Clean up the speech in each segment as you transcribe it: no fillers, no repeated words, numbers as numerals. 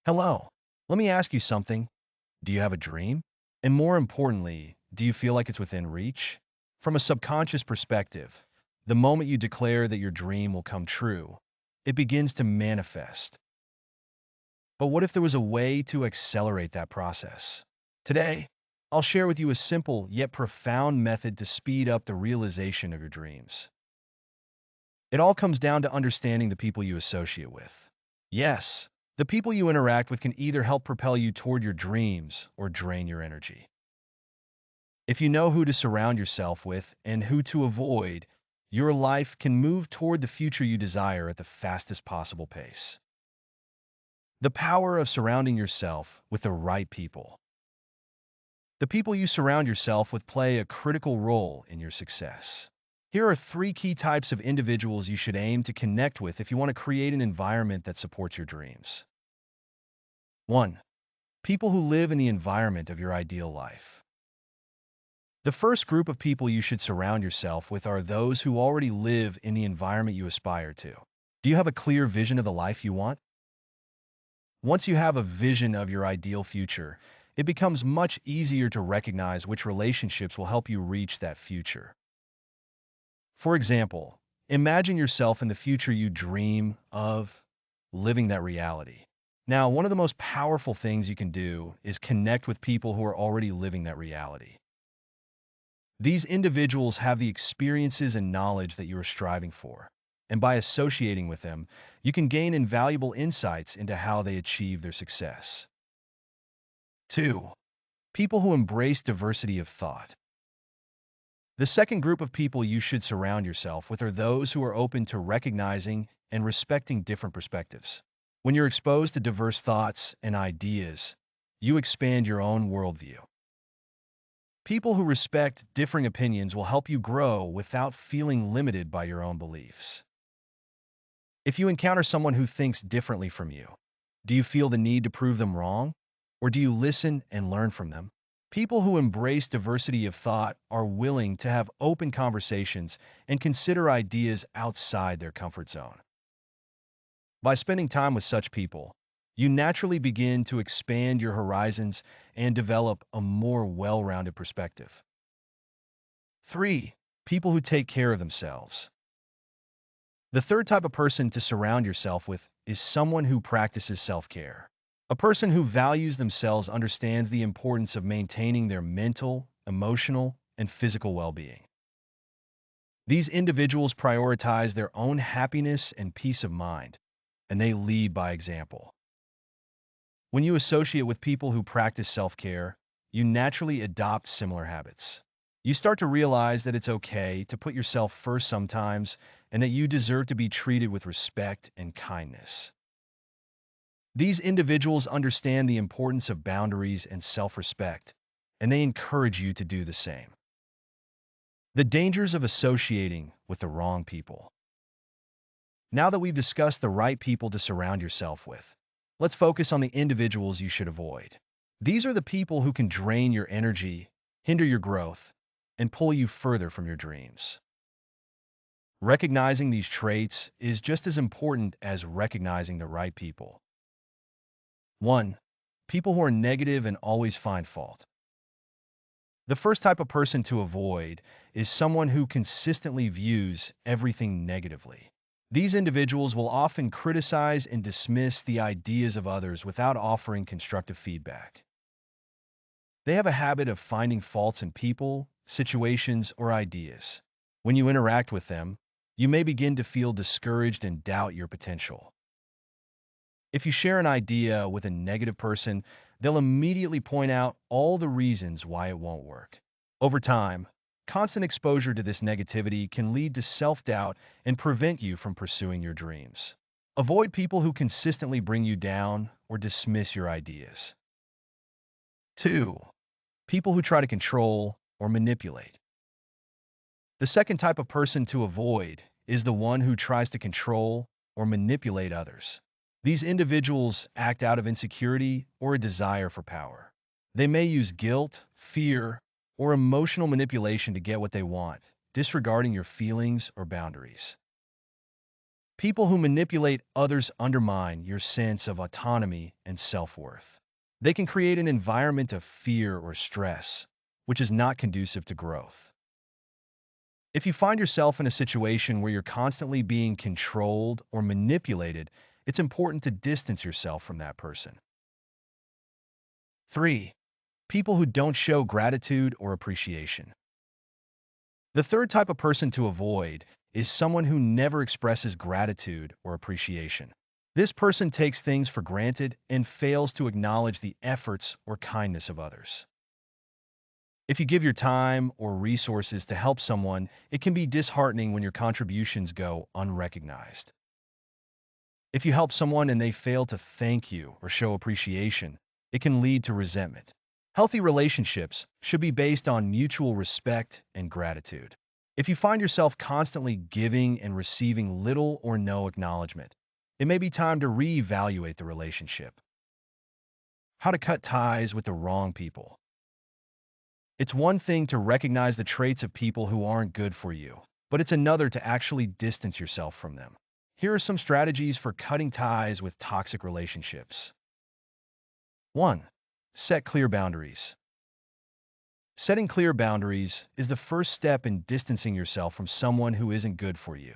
Hello. Let me ask you something. Do you have a dream? And more importantly, do you feel like it's within reach? From a subconscious perspective, the moment you declare that your dream will come true, it begins to manifest. But what if there was a way to accelerate that process? Today, I'll share with you a simple yet profound method to speed up the realization of your dreams. It all comes down to understanding the people you associate with. Yes, the people you interact with can either help propel you toward your dreams or drain your energy. If you know who to surround yourself with and who to avoid, your life can move toward the future you desire at the fastest possible pace. The power of surrounding yourself with the right people. The people you surround yourself with play a critical role in your success. Here are three key types of individuals you should aim to connect with if you want to create an environment that supports your dreams. 1. People who live in the environment of your ideal life. The first group of people you should surround yourself with are those who already live in the environment you aspire to. Do you have a clear vision of the life you want? Once you have a vision of your ideal future, it becomes much easier to recognize which relationships will help you reach that future. For example, imagine yourself in the future you dream of living that reality. Now, one of the most powerful things you can do is connect with people who are already living that reality. These individuals have the experiences and knowledge that you are striving for, and by associating with them, you can gain invaluable insights into how they achieve their success. 2. People who embrace diversity of thought. The second group of people you should surround yourself with are those who are open to recognizing and respecting different perspectives. When you're exposed to diverse thoughts and ideas, you expand your own worldview. People who respect differing opinions will help you grow without feeling limited by your own beliefs. If you encounter someone who thinks differently from you, do you feel the need to prove them wrong? Or do you listen and learn from them? People who embrace diversity of thought are willing to have open conversations and consider ideas outside their comfort zone. By spending time with such people, you naturally begin to expand your horizons and develop a more well-rounded perspective. 3. People who take care of themselves. The third type of person to surround yourself with is someone who practices self-care. A person who values themselves understands the importance of maintaining their mental, emotional, and physical well-being. These individuals prioritize their own happiness and peace of mind, and they lead by example. When you associate with people who practice self-care, you naturally adopt similar habits. You start to realize that it's okay to put yourself first sometimes and that you deserve to be treated with respect and kindness. These individuals understand the importance of boundaries and self-respect, and they encourage you to do the same. The dangers of associating with the wrong people. Now that we've discussed the right people to surround yourself with, let's focus on the individuals you should avoid. These are the people who can drain your energy, hinder your growth, and pull you further from your dreams. Recognizing these traits is just as important as recognizing the right people. 1. People who are negative and always find fault. The first type of person to avoid is someone who consistently views everything negatively. These individuals will often criticize and dismiss the ideas of others without offering constructive feedback. They have a habit of finding faults in people, situations, or ideas. When you interact with them, you may begin to feel discouraged and doubt your potential. If you share an idea with a negative person, they'll immediately point out all the reasons why it won't work. Over time, constant exposure to this negativity can lead to self-doubt and prevent you from pursuing your dreams. Avoid people who consistently bring you down or dismiss your ideas. 2. People who try to control or manipulate. The second type of person to avoid is the one who tries to control or manipulate others. These individuals act out of insecurity or a desire for power. They may use guilt, fear, or emotional manipulation to get what they want, disregarding your feelings or boundaries. People who manipulate others undermine your sense of autonomy and self-worth. They can create an environment of fear or stress, which is not conducive to growth. If you find yourself in a situation where you're constantly being controlled or manipulated, it's important to distance yourself from that person. 3. People who don't show gratitude or appreciation. The third type of person to avoid is someone who never expresses gratitude or appreciation. This person takes things for granted and fails to acknowledge the efforts or kindness of others. If you give your time or resources to help someone, it can be disheartening when your contributions go unrecognized. If you help someone and they fail to thank you or show appreciation, it can lead to resentment. Healthy relationships should be based on mutual respect and gratitude. If you find yourself constantly giving and receiving little or no acknowledgement, it may be time to reevaluate the relationship. How to cut ties with the wrong people. It's one thing to recognize the traits of people who aren't good for you, but it's another to actually distance yourself from them. Here are some strategies for cutting ties with toxic relationships. 1. Set clear boundaries. Setting clear boundaries is the first step in distancing yourself from someone who isn't good for you.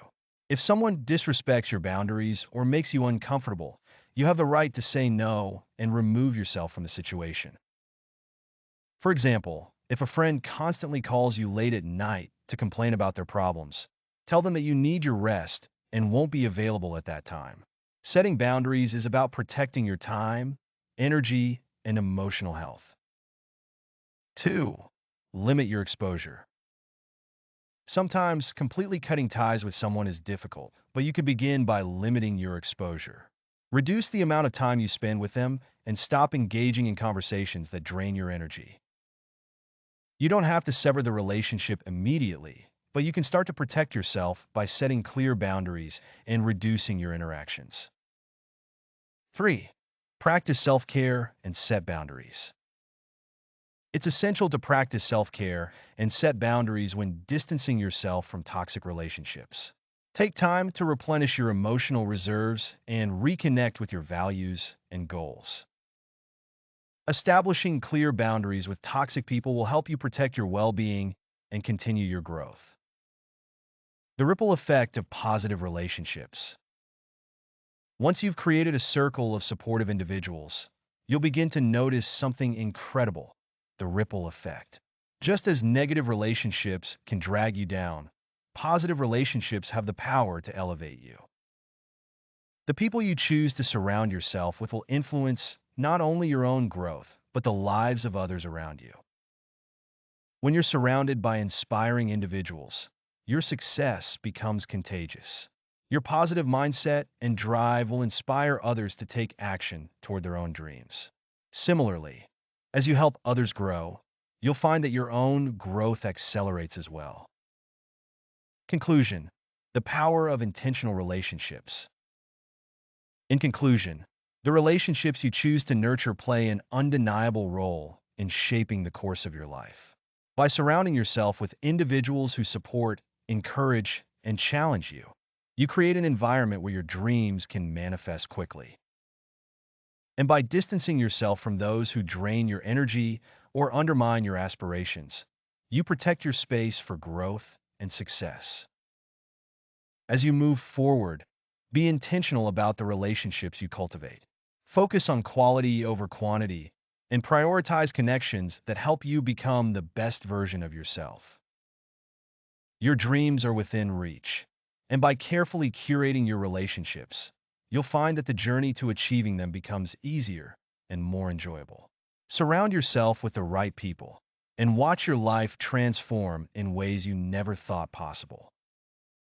If someone disrespects your boundaries or makes you uncomfortable, you have the right to say no and remove yourself from the situation. For example, if a friend constantly calls you late at night to complain about their problems, tell them that you need your rest and won't be available at that time. Setting boundaries is about protecting your time, energy, and emotional health. 2. Limit your exposure. Sometimes completely cutting ties with someone is difficult, but you can begin by limiting your exposure. Reduce the amount of time you spend with them and stop engaging in conversations that drain your energy. You don't have to sever the relationship immediately, but you can start to protect yourself by setting clear boundaries and reducing your interactions. 3. Practice self-care and set boundaries. It's essential to practice self-care and set boundaries when distancing yourself from toxic relationships. Take time to replenish your emotional reserves and reconnect with your values and goals. Establishing clear boundaries with toxic people will help you protect your well-being and continue your growth. The ripple effect of positive relationships. Once you've created a circle of supportive individuals, you'll begin to notice something incredible: the ripple effect. Just as negative relationships can drag you down, positive relationships have the power to elevate you. The people you choose to surround yourself with will influence not only your own growth, but the lives of others around you. When you're surrounded by inspiring individuals, your success becomes contagious. Your positive mindset and drive will inspire others to take action toward their own dreams. Similarly, as you help others grow, you'll find that your own growth accelerates as well. Conclusion: the power of intentional relationships. In conclusion, the relationships you choose to nurture play an undeniable role in shaping the course of your life. By surrounding yourself with individuals who support, encourage, and challenge you, you create an environment where your dreams can manifest quickly. And by distancing yourself from those who drain your energy or undermine your aspirations, you protect your space for growth and success. As you move forward, be intentional about the relationships you cultivate. Focus on quality over quantity and prioritize connections that help you become the best version of yourself. Your dreams are within reach, and by carefully curating your relationships, you'll find that the journey to achieving them becomes easier and more enjoyable. Surround yourself with the right people and watch your life transform in ways you never thought possible.